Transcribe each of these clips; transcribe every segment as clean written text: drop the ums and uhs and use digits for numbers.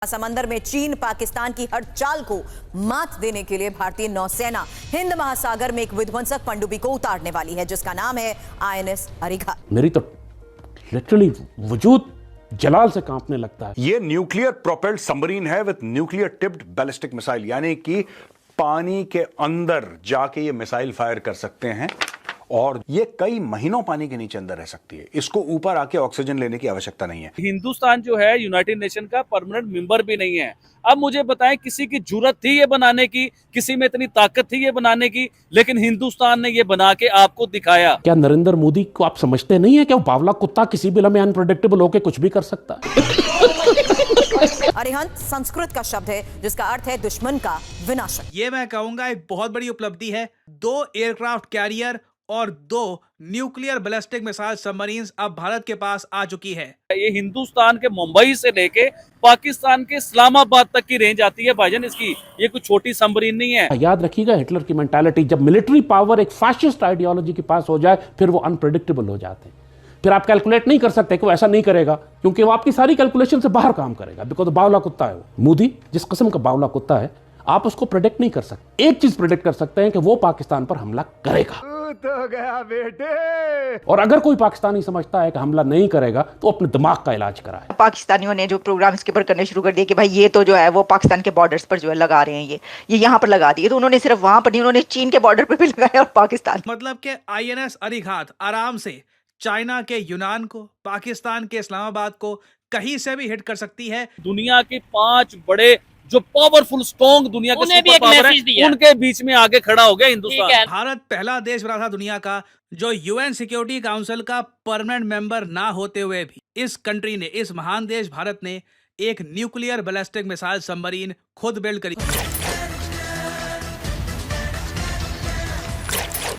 समंदर में चीन पाकिस्तान की हर चाल को मात देने के लिए भारतीय नौसेना हिंद महासागर में एक विध्वंसक पनडुब्बी को उतारने वाली है, जिसका नाम है INS अरिघात। मेरी तो लिटरली वजूद जलाल से कांपने लगता है। ये न्यूक्लियर प्रोपेल्ड सबमरीन है with nuclear tipped ballistic missile, यानी कि पानी के अंदर जाके ये मिसाइल फायर कर सकते हैं और ये कई महीनों पानी के नीचे अंदर रह सकती है। इसको ऊपर आके ऑक्सीजन लेने की आवश्यकता नहीं है। हिंदुस्तान जो है यूनाइटेड नेशन का परमानेंट मेंबर भी नहीं है। अब मुझे बताएं, किसी की जुर्रत थी ये बनाने की, किसी में इतनी ताकत थी ये बनाने की, लेकिन हिंदुस्तान ने ये बना के आपको दिखाया। क्या नरेंद्र मोदी को आप समझते नहीं है कि वो बावला कुत्ता किसी भी लम्हे अनप्रेडिक्टेबल होकर कुछ भी कर सकता है? अरिहंत संस्कृत का शब्द है जिसका अर्थ है दुश्मन का विनाशक। ये मैं कहूंगा एक बहुत बड़ी उपलब्धि है। 2 एयरक्राफ्ट कैरियर और 2 न्यूक्लियर बैलिस्टिक मिसाइल सबमरीन्स अब भारत के पास आ चुकी है। ये हिंदुस्तान के मुंबई से लेके पाकिस्तान के इस्लामाबाद तक की रेंज आती है भाईजान इसकी। ये कुछ छोटी सबमरीन नहीं है। याद रखिएगा हिटलर की मेंटालिटी, जब मिलिट्री पावर एक फाशिस्ट आइडियोलॉजी के पास हो जाए फिर वो अनप्रेडिक्टेबल हो जाते हैं। फिर आप कैलकुलेट नहीं कर सकते कि वो ऐसा नहीं करेगा, क्योंकि वो आपकी सारी कैलकुलेशन से बाहर काम करेगा, बिकॉज बावला कुत्ता है वो। मोदी जिस किस्म का बावला कुत्ता है, आप उसको प्रेडिक्ट नहीं कर सकते। एक चीज प्रेडिक्ट कर सकते हैं कि वो पाकिस्तान पर हमला करेगा। तो गया बेटे। और अगर कोई पाकिस्तानी समझता है कि हमला नहीं करेगा तो अपने दिमाग का इलाज कराए। पाकिस्तानियों ने जो प्रोग्राम इसके ऊपर करने शुरू कर दिए कि भाई ये तो जो है वो पाकिस्तान के बॉर्डर्स पर जो है लगा रहे हैं, ये यहाँ पर लगा दिए, तो उन्होंने सिर्फ वहां पर नहीं, उन्होंने चीन के बॉर्डर पर भी लगाया और पाकिस्तान। मतलब कि INS अरिघात आराम से चाइना के यूनान को, पाकिस्तान के इस्लामाबाद को कहीं से भी हिट कर सकती है। दुनिया के 5 बड़े जो पावरफुल स्ट्रॉन्ग दुनिया के सुपर पावर है, उनके बीच में आगे खड़ा हो गया हिंदुस्तान। भारत पहला देश बना था दुनिया का जो UN सिक्योरिटी काउंसिल का परमानेंट मेंबर ना होते हुए भी इस कंट्री ने, इस महान देश भारत ने एक न्यूक्लियर बैलिस्टिक मिसाइल सबमरीन खुद बिल्ड करी।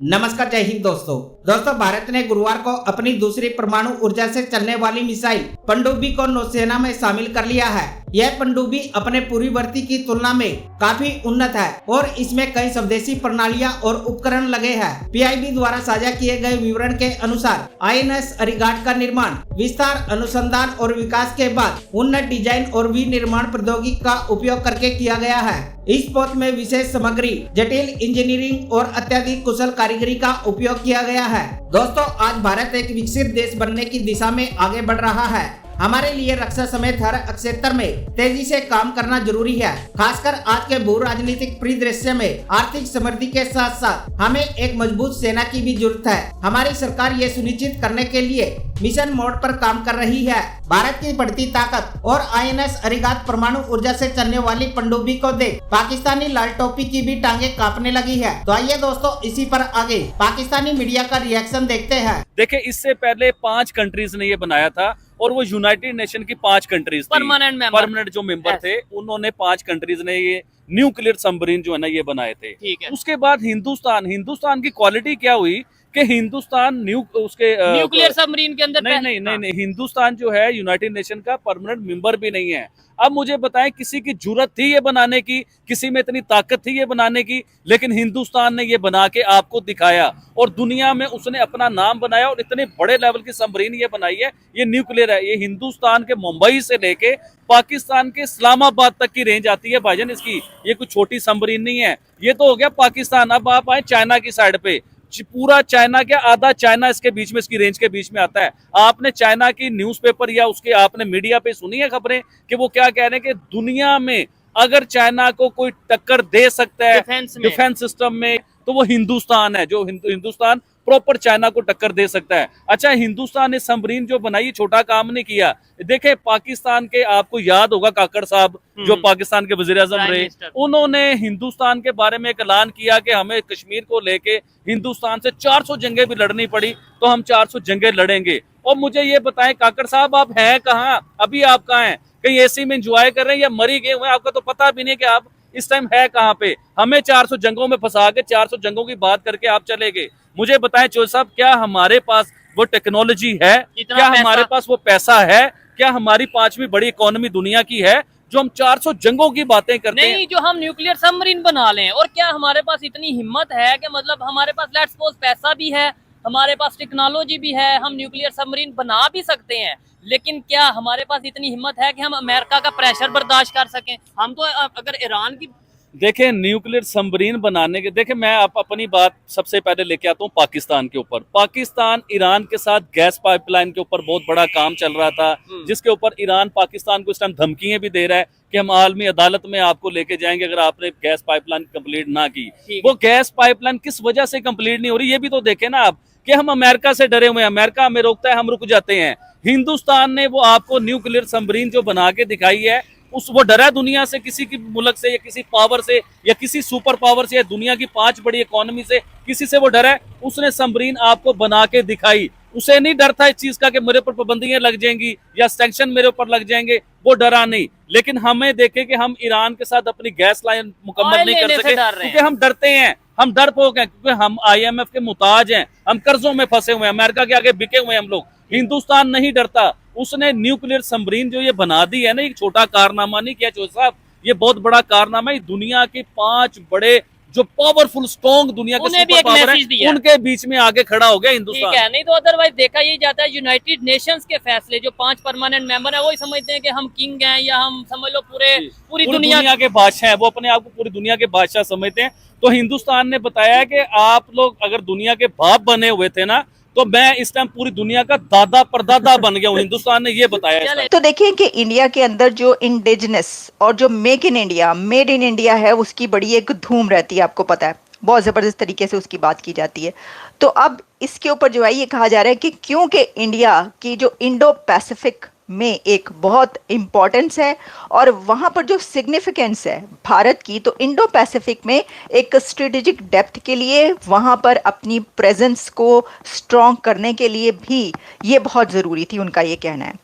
नमस्कार, जय हिंद दोस्तों भारत ने गुरुवार को अपनी दूसरी परमाणु ऊर्जा से चलने वाली मिसाइल पनडुब्बी को नौसेना में शामिल कर लिया है। यह पनडुब्बी अपने पूर्ववर्ती की तुलना में काफी उन्नत है और इसमें कई स्वदेशी प्रणालियां और उपकरण लगे हैं। PIB द्वारा साझा किए गए विवरण के अनुसार INS अरिघात का निर्माण विस्तार, अनुसंधान और विकास के बाद उन्नत डिजाइन और विनिर्माण प्रौद्योगिकी का उपयोग करके किया गया है। इस पोत में विशेष सामग्री, जटिल इंजीनियरिंग और अत्यधिक कुशल कारीगरी का उपयोग किया गया है। दोस्तों, आज भारत एक विकसित देश बनने की दिशा में आगे बढ़ रहा है। हमारे लिए रक्षा समेत हर क्षेत्र में तेजी से काम करना जरूरी है। खासकर आज के भू राजनीतिक परिदृश्य में आर्थिक समृद्धि के साथ साथ हमें एक मजबूत सेना की भी जरूरत है। हमारी सरकार ये सुनिश्चित करने के लिए मिशन मोड पर काम कर रही है। भारत की बढ़ती ताकत और INS अरिघात परमाणु ऊर्जा से चलने वाली पनडुब्बी को देख पाकिस्तानी लाल टोपी की भी टांगे कांपने लगी है। तो आइए दोस्तों, इसी पर आगे पाकिस्तानी मीडिया का रिएक्शन देखते हैं। देखिए, इससे पहले 5 कंट्रीज ने ये बनाया था और वो यूनाइटेड नेशन की 5 कंट्रीज परमानेंट जो मेंबर थे, उन्होंने 5 कंट्रीज ने ये न्यूक्लियर सबमरीन जो है ना ये बनाए थे। उसके बाद हिंदुस्तान की क्वालिटी क्या हुई कि हिंदुस्तान न्यूक्लियर सबमरीन के अंदर नहीं, हिंदुस्तान जो है यूनाइटेड नेशन का परमानेंट मेंबर भी नहीं है। अब मुझे बताएं, किसी की जुर्रत थी ये बनाने की, किसी में इतनी ताकत थी ये बनाने की, लेकिन हिंदुस्तान ने ये बना के आपको दिखाया और दुनिया में उसने अपना नाम बनाया और इतने बड़े लेवल की सबमरीन ये बनाई है। ये न्यूक्लियर है। ये हिंदुस्तान के मुंबई से लेके पाकिस्तान के इस्लामाबाद तक की रेंज आती है भाईजान इसकी। ये कुछ छोटी सबमरीन नहीं है। ये तो हो गया पाकिस्तान। अब आप आए चाइना की साइड पे, पूरा चाइना क्या, आधा चाइना इसके बीच में, इसकी रेंज के बीच में आता है। आपने चाइना की न्यूज़पेपर या उसके आपने मीडिया पे सुनी है खबरें कि वो क्या कह रहे हैं कि दुनिया में अगर चाइना को कोई टक्कर दे सकता है डिफेंस सिस्टम में तो वो हिंदुस्तान है, जो हिंदुस्तान प्रॉपर चाइना को टक्कर दे सकता है। अच्छा, हिंदुस्तान ने सबमरीन जो बनाई छोटा काम नहीं किया। देखे, पाकिस्तान के, आपको याद होगा काकड़ साहब जो पाकिस्तान के वज़ीर-ए-आज़म रहे, उन्होंने हिंदुस्तान के बारे में एक ऐलान किया कि हमें कश्मीर को लेके हिंदुस्तान से 400 जंगें भी लड़नी पड़ी तो हम 400 जंगें लड़ेंगे। और मुझे ये बताएं काकड़ साहब, आप हैं कहाँ? अभी आप कहाँ हैं? कहीं AC में एंजॉय कर रहे हैं या मरी गए हुए? आपका तो पता भी नहीं कि आप इस टाइम है कहाँ पे। हमें 400 जंगों में फंसा के 400 जंगों की बात करके आप चले गए। मुझे बताएं चौधरी साहब, क्या हमारे पास वो टेक्नोलॉजी है? क्या हमारे पास वो पैसा है? क्या हमारी 5वीं बड़ी इकोनॉमी दुनिया की है जो हम 400 जंगों की बातें करते हैं? नहीं, जो हम न्यूक्लियर सबमरीन बना लें। और क्या हमारे पास इतनी हिम्मत है कि मतलब हमारे पास लेट्स सपोज पैसा भी है, हमारे पास टेक्नोलॉजी भी है, हम न्यूक्लियर सबमरीन बना भी सकते हैं, लेकिन क्या हमारे पास इतनी हिम्मत है कि हम अमेरिका का प्रेशर बर्दाश्त कर सकें? हम तो अगर ईरान की देखें न्यूक्लियर सबमरीन बनाने के, देखें मैं अपनी बात सबसे पहले लेके आता हूँ पाकिस्तान के ऊपर। पाकिस्तान ईरान के साथ गैस पाइपलाइन के ऊपर बहुत बड़ा काम चल रहा था, जिसके ऊपर ईरान पाकिस्तान को इस टाइम धमकियां भी दे रहा है कि हम आलमी अदालत में आपको लेके जाएंगे अगर आपने गैस पाइपलाइन कंप्लीट ना की। वो गैस पाइपलाइन किस वजह से कंप्लीट नहीं हो रही, ये भी तो देखें ना आप, कि हम अमेरिका से डरे हुए हैं, अमेरिका हमें रोकता है, हम रुक जाते हैं। हिंदुस्तान ने वो आपको न्यूक्लियर सबमरीन जो बना के दिखाई है, वो डरा दुनिया से, किसी की मुल्क से या किसी पावर से या किसी सुपर पावर से या दुनिया की 5 बड़ी इकोनॉमी से, किसी से वो डरा है? उसने सबमरीन आपको बना के दिखाई। उसे नहीं डर था इस चीज का कि मेरे ऊपर पाबंदियां लग जाएंगी या सैंक्शन मेरे ऊपर लग जाएंगे, वो डरा नहीं। लेकिन हमें देखे कि हम ईरान के साथ अपनी गैस लाइन मुकम्मल नहीं कर सके क्योंकि हम डरते हैं, हम डरपोक हैं, क्योंकि हम IMF के मुताज हैं, हम कर्जों में फंसे हुए हैं, अमेरिका के आगे बिके हुए हैं हम लोग। हिंदुस्तान नहीं डरता। उसने न्यूक्लियर सबमरीन जो ये बना दी है ना, एक छोटा कारनामा नहीं किया चौधरी साहब, ये बहुत बड़ा कारनामा है। दुनिया के 5 बड़े जो पावरफुल स्ट्रॉन्ग दुनिया के सुपर पावर है, उनके बीच में आगे खड़ा हो गया हिंदुस्तान। ठीक है, नहीं तो अदरवाइज देखा यही जाता है यूनाइटेड नेशंस के फैसले, जो 5 परमानेंट मेंबर है वही समझते हैं कि हम किंग हैं या हम समझ लो पूरी दुनिया के बादशाह है, वो अपने आप को पूरी दुनिया के बादशाह समझते हैं। तो हिंदुस्तान ने बताया कि आप लोग अगर दुनिया के बाप बने हुए थे ना, तो मैं इस टाइम पूरी दुनिया का दादा परदादा बन गया हूँ। हिंदुस्तान ने ये बताया। तो देखिए कि इंडिया के अंदर जो इंडिजिनस और जो make in India, made in India है, उसकी बड़ी एक धूम रहती है, आपको पता है, बहुत ज़बरदस्त तरीके से उसकी बात की जाती है। तो अब इसके ऊपर जो है ये कहा जा रहा है कि क्योंकि इंडिया की जो इंडो पैसिफिक में एक बहुत इम्पोर्टेंस है और वहाँ पर जो सिग्निफिकेंस है भारत की, तो इंडो पैसिफिक में एक स्ट्रेटेजिक डेप्थ के लिए, वहाँ पर अपनी प्रेजेंस को स्ट्रॉन्ग करने के लिए भी ये बहुत ज़रूरी थी, उनका ये कहना है।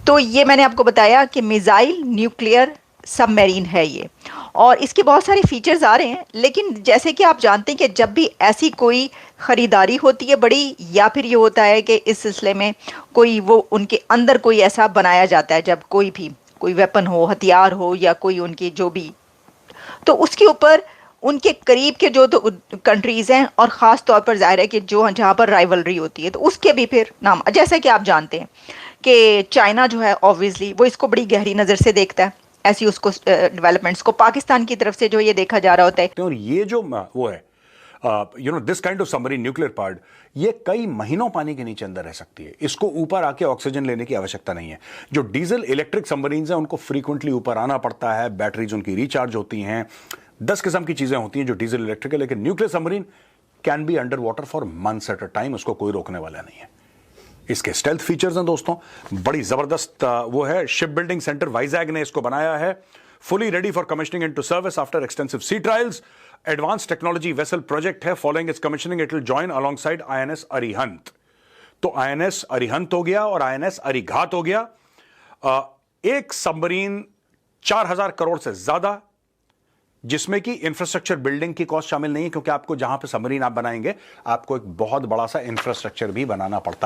तो ये मैंने आपको बताया कि मिसाइल न्यूक्लियर सबमरीन है ये, और इसके बहुत सारे फीचर्स आ रहे हैं। लेकिन जैसे कि आप जानते हैं कि जब भी ऐसी कोई ख़रीदारी होती है बड़ी, या फिर ये होता है कि इस सिलसिले में कोई वो उनके अंदर कोई ऐसा बनाया जाता है, जब कोई वेपन हो, हथियार हो, या कोई उनकी जो भी, तो उसके ऊपर उनके करीब के जो तो कंट्रीज़ हैं, और ख़ास तौर पर ज़ाहिर है कि जहाँ पर राइवलरी होती है, तो उसके भी फिर नाम, जैसा कि आप जानते हैं कि चाइना जो है ऑब्वियसली वो इसको बड़ी गहरी नज़र से देखता है, ऐसी उसको डेवलपमेंट्स को पाकिस्तान की तरफ से जो ये देखा जा रहा होता है। और ये जो वो है this kind of submarine nuclear part, ये कई महीनों पानी के नीचे अंदर रह सकती है। इसको ऊपर आके ऑक्सीजन लेने की आवश्यकता नहीं है। जो डीजल इलेक्ट्रिक सबमरीन्स हैं उनको फ्रीक्वेंटली ऊपर आना पड़ता है, बैटरीज उनकी रिचार्ज होती हैं, 10 किस्म की चीजें होती हैं जो डीजल इलेक्ट्रिक है। लेकिन nuclear submarine can be under water for months at a time, उसको कोई रोकने वाला नहीं है। इसके स्टेल्थ फीचर्स हैं दोस्तों, बड़ी जबरदस्त वो है। शिप बिल्डिंग सेंटर वाइजैग ने इसको बनाया है, fully ready for commissioning into service after extensive sea trials. Advanced technology vessel project है, following its commissioning it will join alongside INS Arihant. तो INS अरिहंत हो गया और INS अरिघात हो गया। एक सबमरीन 4000 करोड़ से ज्यादा, जिसमें कि इंफ्रास्ट्रक्चर बिल्डिंग की कॉस्ट शामिल नहीं है, क्योंकि आपको जहां पे सबमरीन आप बनाएंगे आपको एक बहुत बड़ा सा इंफ्रास्ट्रक्चर भी बनाना पड़ता